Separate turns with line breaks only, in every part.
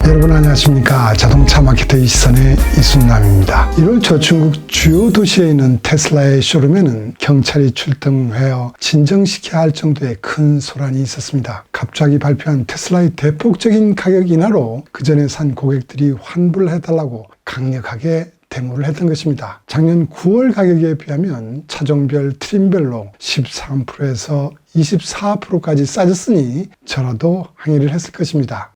여러분 안녕하십니까. 자동차 마케터의 시선의 이순남입니다. 1월 초 중국 주요 도시에 있는 테슬라의 쇼룸에는 경찰이 출동하여 진정시켜야 할 정도의 큰 소란이 있었습니다. 갑자기 발표한 테슬라의 대폭적인 가격 인하로 그 전에 산 고객들이 환불을 해달라고 강력하게 데모를 했던 것입니다. 작년 9월 가격에 비하면 차종별 트림별로 13%에서 24%까지 싸졌으니 저라도 항의를 했을 것입니다.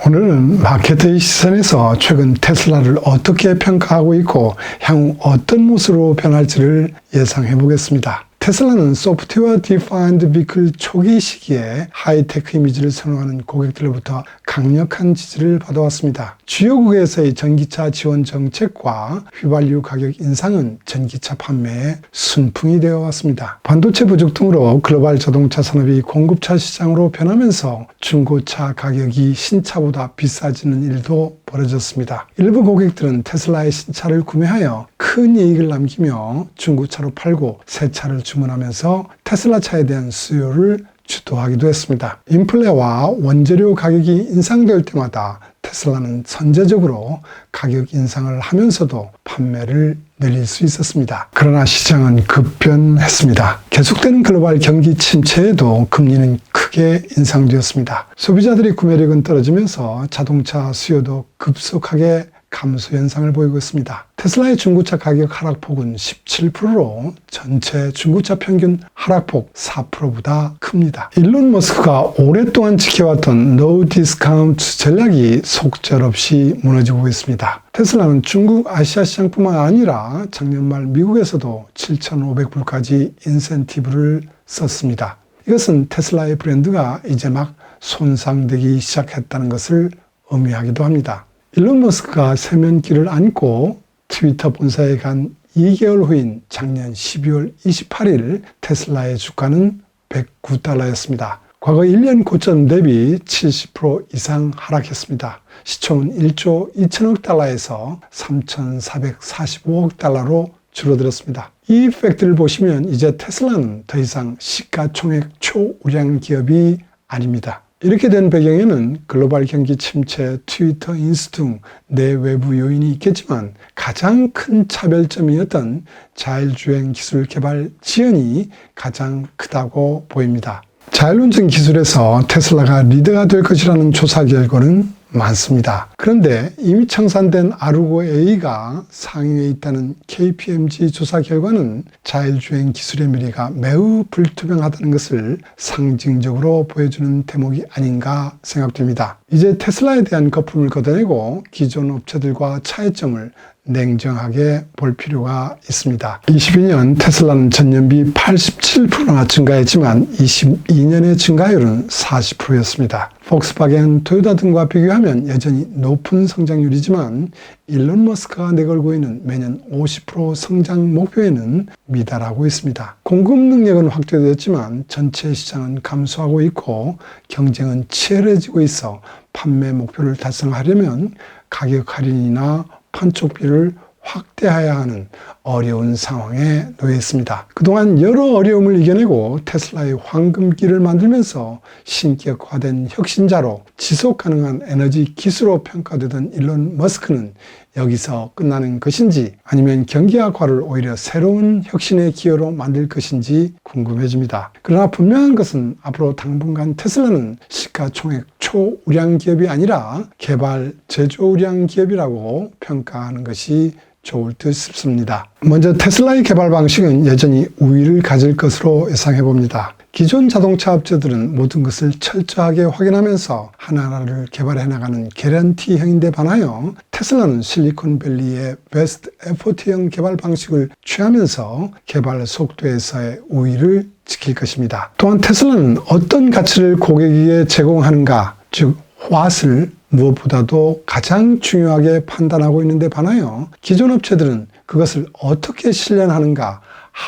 오늘은 마케터의 시선에서 최근 테슬라를 어떻게 평가하고 있고 향후 어떤 모습으로 변할지를 예상해 보겠습니다. 테슬라는 소프트웨어 디파인드 비클 초기 시기에 하이테크 이미지를 선호하는 고객들로부터 강력한 지지를 받아왔습니다. 주요국에서의 전기차 지원 정책과 휘발유 가격 인상은 전기차 판매에 순풍이 되어 왔습니다. 반도체 부족 등으로 글로벌 자동차 산업이 공급차 시장으로 변하면서 중고차 가격이 신차보다 비싸지는 일도 벌어졌습니다. 일부 고객들은 테슬라의 신차를 구매하여 큰 이익을 남기며 중고차로 팔고 새 차를 주문하면서 테슬라 차에 대한 수요를 주도하기도 했습니다. 인플레와 원재료 가격이 인상될 때마다 테슬라는 선제적으로 가격 인상을 하면서도 판매를 늘릴 수 있었습니다. 그러나 시장은 급변했습니다. 계속되는 글로벌 경기 침체에도 금리는 크게 인상되었습니다. 소비자들의 구매력은 떨어지면서 자동차 수요도 급속하게 감소 현상을 보이고 있습니다. 테슬라의 중고차 가격 하락폭은 17%로 전체 중고차 평균 하락폭 4%보다 큽니다. 일론 머스크가 오랫동안 지켜왔던 노 디스카운트 전략이 속절없이 무너지고 있습니다. 테슬라는 중국 아시아 시장뿐만 아니라 작년 말 미국에서도 7,500불까지 인센티브를 썼습니다. 이것은 테슬라의 브랜드가 이제 막 손상되기 시작했다는 것을 의미하기도 합니다. 일론 머스크가 세면기를 안고 트위터 본사에 간 2개월 후인 작년 12월 28일 테슬라의 주가는 $109였습니다. 과거 1년 고점 대비 70% 이상 하락했습니다. 시총은 1조 2천억 달러에서 3,445억 달러로 줄어들었습니다. 이 팩트를 보시면 이제 테슬라는 더 이상 시가총액 초우량 기업이 아닙니다. 이렇게 된 배경에는 글로벌 경기 침체, 트위터 인수 등 내외부 요인이 있겠지만 가장 큰 차별점이었던 자율주행 기술 개발 지연이 가장 크다고 보입니다. 자율운전 기술에서 테슬라가 리더가 될 것이라는 조사 결과는 많습니다. 그런데 이미 청산된 아르고 A가 상위에 있다는 KPMG 조사 결과는 자율주행 기술의 미래가 매우 불투명하다는 것을 상징적으로 보여주는 대목이 아닌가 생각됩니다. 이제 테슬라에 대한 거품을 걷어내고 기존 업체들과 차이점을 냉정하게 볼 필요가 있습니다. 22년 테슬라는 전년비 87%나 증가했지만 22년의 증가율은 40%였습니다. 폭스바겐, 토요타 등과 비교하면 여전히 높은 성장률이지만 일론 머스크가 내걸고 있는 매년 50% 성장 목표에는 미달하고 있습니다. 공급 능력은 확대되었지만 전체 시장은 감소하고 있고 경쟁은 치열해지고 있어 판매 목표를 달성하려면 가격 할인이나 판촉비를 확대해야 하는 어려운 상황에 놓여 있습니다. 그동안 여러 어려움을 이겨내고 테슬라의 황금기를 만들면서 신격화된 혁신자로 지속 가능한 에너지 기술로 평가되던 일론 머스크는 여기서 끝나는 것인지 아니면 경기 악화를 오히려 새로운 혁신의 기여로 만들 것인지 궁금해집니다. 그러나 분명한 것은 앞으로 당분간 테슬라는 시가총액 초우량 기업이 아니라 개발 제조우량 기업이라고 평가하는 것이 좋을 듯 싶습니다. 먼저 테슬라의 개발 방식은 여전히 우위를 가질 것으로 예상해 봅니다. 기존 자동차 업체들은 모든 것을 철저하게 확인하면서 하나하나를 개발해 나가는 개런티형인데 반하여 테슬라는 실리콘밸리의 베스트 에포트형 개발 방식을 취하면서 개발 속도에서의 우위를 지킬 것입니다. 또한 테슬라는 어떤 가치를 고객에게 제공하는가, 즉 what을 무엇보다도 가장 중요하게 판단하고 있는데 반하여 기존 업체들은 그것을 어떻게 실현하는가,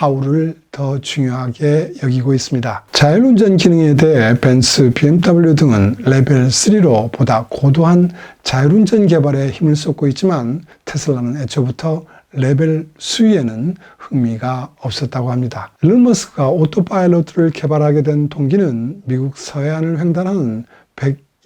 how를 더 중요하게 여기고 있습니다. 자율운전 기능에 대해 벤츠, BMW 등은 레벨 3로 보다 고도한 자율운전 개발에 힘을 쏟고 있지만 테슬라는 애초부터 레벨 수위에는 흥미가 없었다고 합니다. 일론 머스크가 오토파일럿을 개발하게 된 동기는 미국 서해안을 횡단하는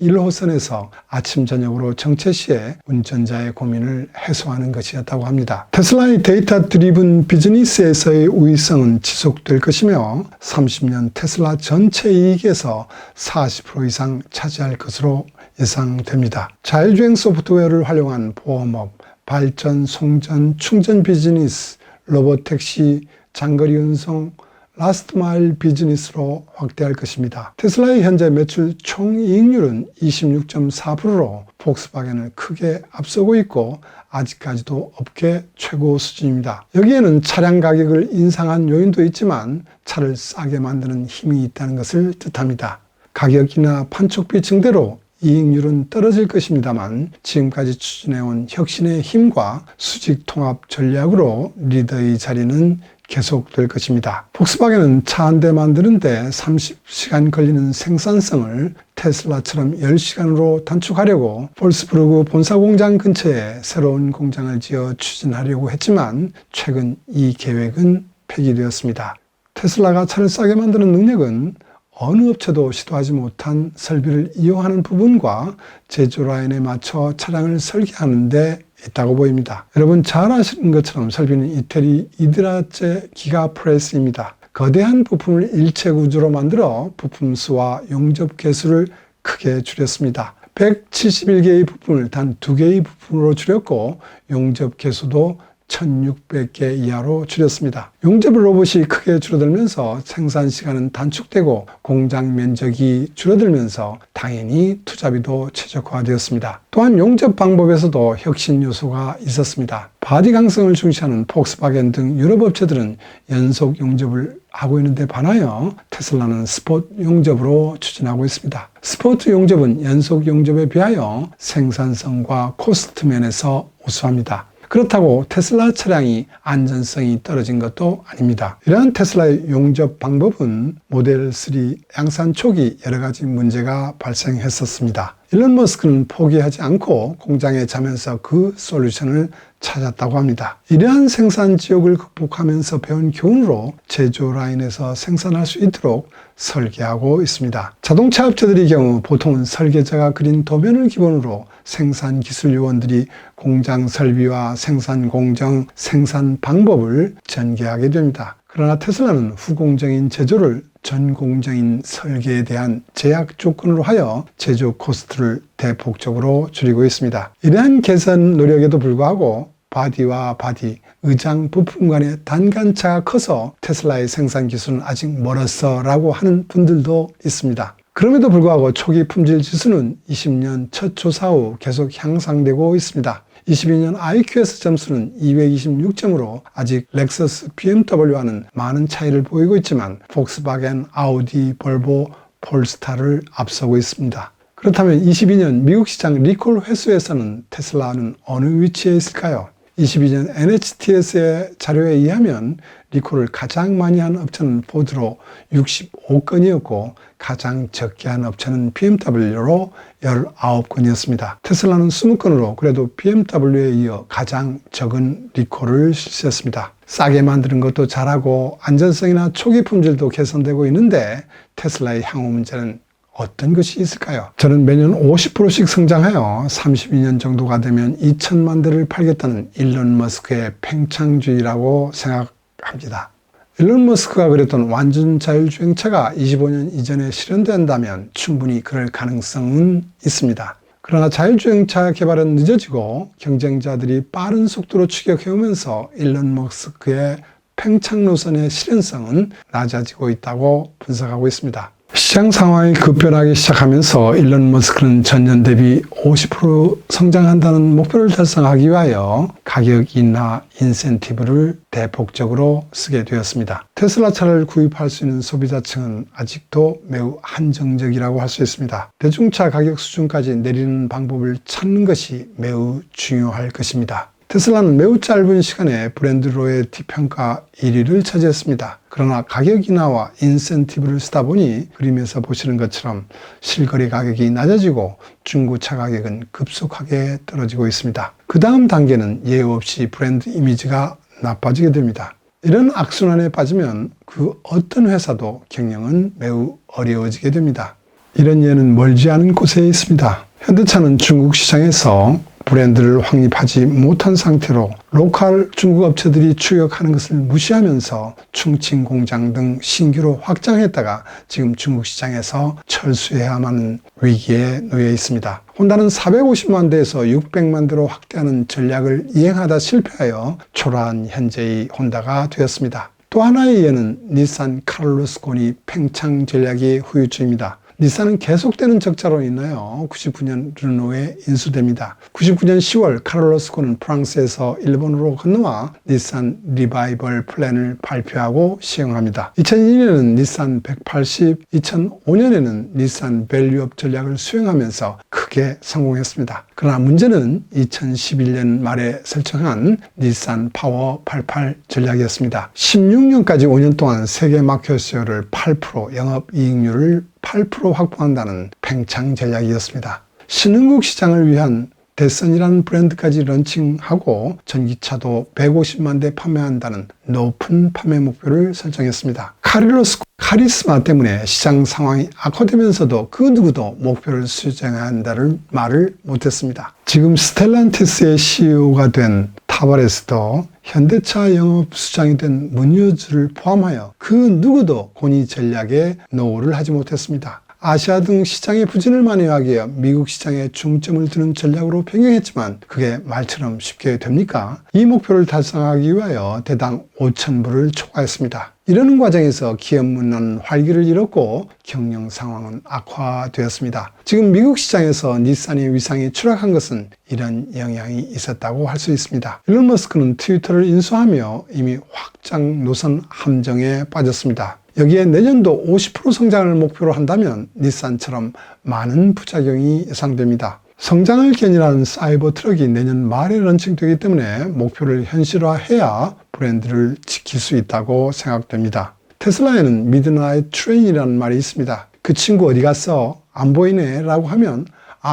1호선에서 아침 저녁으로 정체 시에 운전자의 고민을 해소하는 것이었다고 합니다. 테슬라의 데이터 드리븐 비즈니스에서의 우위성은 지속될 것이며 30년 테슬라 전체 이익에서 40% 이상 차지할 것으로 예상됩니다. 자율주행 소프트웨어를 활용한 보험업, 발전, 송전, 충전 비즈니스, 로봇택시, 장거리 운송, 라스트 마일 비즈니스로 확대할 것입니다. 테슬라의 현재 매출 총이익률은 26.4%로 폭스바겐을 크게 앞서고 있고 아직까지도 업계 최고 수준입니다. 여기에는 차량 가격을 인상한 요인도 있지만 차를 싸게 만드는 힘이 있다는 것을 뜻합니다. 가격이나 판촉비 증대로 이익률은 떨어질 것입니다만 지금까지 추진해온 혁신의 힘과 수직 통합 전략으로 리더의 자리는 계속될 것입니다. 폭스바겐은 차 한 대 만드는데 30시간 걸리는 생산성을 테슬라처럼 10시간으로 단축하려고 볼스부르크 본사 공장 근처에 새로운 공장을 지어 추진하려고 했지만 최근 이 계획은 폐기되었습니다. 테슬라가 차를 싸게 만드는 능력은 어느 업체도 시도하지 못한 설비를 이용하는 부분과 제조 라인에 맞춰 차량을 설계하는 데 있다고 보입니다. 여러분 잘 아시는 것처럼 설비는 이태리 이드라제 기가프레스입니다. 거대한 부품을 일체 구조로 만들어 부품 수와 용접 개수를 크게 줄였습니다. 171개의 부품을 단 2개의 부품으로 줄였고 용접 개수도 1600개 이하로 줄였습니다. 용접 로봇이 크게 줄어들면서 생산 시간은 단축되고 공장 면적이 줄어들면서 당연히 투자비도 최적화되었습니다. 또한 용접 방법에서도 혁신 요소가 있었습니다. 바디 강성을 중시하는 폭스바겐 등 유럽 업체들은 연속 용접을 하고 있는데 반하여 테슬라는 스포트 용접으로 추진하고 있습니다. 스포트 용접은 연속 용접에 비하여 생산성과 코스트 면에서 우수합니다. 그렇다고 테슬라 차량이 안전성이 떨어진 것도 아닙니다. 이러한 테슬라의 용접 방법은 모델 3 양산 초기 여러 가지 문제가 발생했었습니다. 일론 머스크는 포기하지 않고 공장에 자면서 그 솔루션을 찾았다고 합니다. 이러한 생산 지옥을 극복하면서 배운 교훈으로 제조 라인에서 생산할 수 있도록 설계하고 있습니다. 자동차 업체들의 경우 보통은 설계자가 그린 도면을 기본으로 생산 기술 요원들이 공장 설비와 생산 공정, 생산 방법을 전개하게 됩니다. 그러나 테슬라는 후공정인 제조를 전공정인 설계에 대한 제약 조건으로 하여 제조 코스트를 대폭적으로 줄이고 있습니다. 이러한 개선 노력에도 불구하고 바디와 바디, 의장 부품 간의 단간차가 커서 테슬라의 생산 기술은 아직 멀었어 라고 하는 분들도 있습니다. 그럼에도 불구하고 초기 품질 지수는 20년 첫 조사 후 계속 향상되고 있습니다. 22년 IQS 점수는 226점으로 아직 렉서스, BMW와는 많은 차이를 보이고 있지만 폭스바겐, 아우디, 볼보, 폴스타를 앞서고 있습니다. 그렇다면 22년 미국 시장 리콜 횟수에서는 테슬라는 어느 위치에 있을까요? 22년 NHTS의 자료에 의하면 리콜을 가장 많이 한 업체는 포드로 65건이었고 가장 적게 한 업체는 BMW로 19건이었습니다. 테슬라는 20건으로 그래도 BMW에 이어 가장 적은 리콜을 실시했습니다. 싸게 만드는 것도 잘하고 안전성이나 초기 품질도 개선되고 있는데 테슬라의 향후 문제는 어떤 것이 있을까요? 저는 매년 50%씩 성장하여 32년 정도가 되면 2천만 대를 팔겠다는 일론 머스크의 팽창주의라고 생각합니다. 일론 머스크가 그랬던 완전 자율주행차가 25년 이전에 실현된다면 충분히 그럴 가능성은 있습니다. 그러나 자율주행차 개발은 늦어지고 경쟁자들이 빠른 속도로 추격해오면서 일론 머스크의 팽창 노선의 실현성은 낮아지고 있다고 분석하고 있습니다. 시장 상황이 급변하기 시작하면서 일론 머스크는 전년 대비 50% 성장한다는 목표를 달성하기 위하여 가격 인하 인센티브를 대폭적으로 쓰게 되었습니다. 테슬라 차를 구입할 수 있는 소비자층은 아직도 매우 한정적이라고 할 수 있습니다. 대중차 가격 수준까지 내리는 방법을 찾는 것이 매우 중요할 것입니다. 테슬라는 매우 짧은 시간에 브랜드 로열티 평가 1위를 차지했습니다. 그러나 가격 인하와 인센티브를 쓰다 보니 그림에서 보시는 것처럼 실거래 가격이 낮아지고 중고차 가격은 급속하게 떨어지고 있습니다. 그 다음 단계는 예우 없이 브랜드 이미지가 나빠지게 됩니다. 이런 악순환에 빠지면 그 어떤 회사도 경영은 매우 어려워지게 됩니다. 이런 예는 멀지 않은 곳에 있습니다. 현대차는 중국 시장에서 브랜드를 확립하지 못한 상태로 로컬 중국 업체들이 추격하는 것을 무시하면서 충칭 공장 등 신규로 확장했다가 지금 중국 시장에서 철수해야만 하는 위기에 놓여 있습니다. 혼다는 450만 대에서 600만 대로 확대하는 전략을 이행하다 실패하여 초라한 현재의 혼다가 되었습니다. 또 하나의 예는 닛산 카를로스 곤이 팽창 전략의 후유증입니다. 닛산은 계속되는 적자로 인하여 99년 르노에 인수됩니다. 99년 10월 카를로스 곤은 프랑스에서 일본으로 건너와 닛산 리바이벌 플랜을 발표하고 시행합니다. 2002년에는 닛산 180, 2005년에는 닛산 밸류업 전략을 수행하면서 크게 성공했습니다. 그러나 문제는 2011년 말에 설정한 닛산 파워 88 전략이었습니다. 16년까지 5년 동안 세계 마켓 쉐어를 8%, 영업이익률을 8% 확보한다는 팽창 전략이었습니다. 신흥국 시장을 위한 데선이라는 브랜드까지 런칭하고 전기차도 150만 대 판매한다는 높은 판매 목표를 설정했습니다. 카를로스 카리스마 때문에 시장 상황이 악화되면서도 그 누구도 목표를 수정해야 한다는 말을 못했습니다. 지금 스텔란티스의 CEO가 된 타바레스도 현대차 영업 수장이 된 문유즈를 포함하여 그 누구도 권위 전략에 노후를 하지 못했습니다. 아시아 등 시장의 부진을 만회하기 위해 미국 시장에 중점을 두는 전략으로 변경했지만 그게 말처럼 쉽게 됩니까? 이 목표를 달성하기 위하여 대당 5,000불을 초과했습니다. 이러는 과정에서 기업 문화는 활기를 잃었고 경영 상황은 악화되었습니다. 지금 미국 시장에서 닛산의 위상이 추락한 것은 이런 영향이 있었다고 할 수 있습니다. 일론 머스크는 트위터를 인수하며 이미 확장 노선 함정에 빠졌습니다. 여기에 내년도 50% 성장을 목표로 한다면 닛산처럼 많은 부작용이 예상됩니다. 성장을 견인하는 사이버 트럭이 내년 말에 런칭되기 때문에 목표를 현실화해야 브랜드를 지킬 수 있다고 생각됩니다. 테슬라에는 미드나잇 트레인이라는 말이 있습니다. 그 친구 어디 갔어? 안 보이네 라고 하면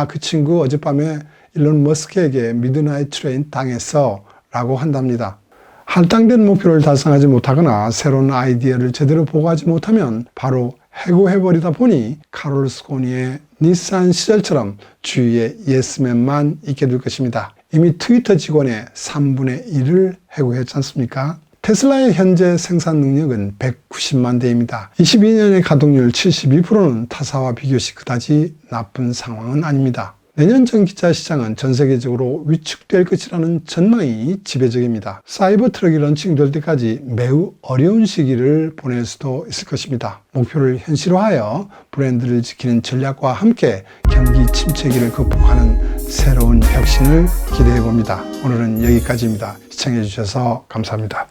그 친구 어젯밤에 일론 머스크에게 미드나잇 트레인 당했어 라고 한답니다. 할당된 목표를 달성하지 못하거나 새로운 아이디어를 제대로 보고하지 못하면 바로 해고해버리다 보니 카를로스 곤의 닛산 시절처럼 주위에 예스맨만 있게 될 것입니다. 이미 트위터 직원의 3분의 1을 해고했지 않습니까? 테슬라의 현재 생산 능력은 190만 대입니다. 22년의 가동률 72%는 타사와 비교시 그다지 나쁜 상황은 아닙니다. 내년 전기차 시장은 전 세계적으로 위축될 것이라는 전망이 지배적입니다. 사이버 트럭이 런칭될 때까지 매우 어려운 시기를 보낼 수도 있을 것입니다. 목표를 현실화하여 브랜드를 지키는 전략과 함께 경기 침체기를 극복하는 새로운 혁신을 기대해 봅니다. 오늘은 여기까지입니다. 시청해 주셔서 감사합니다.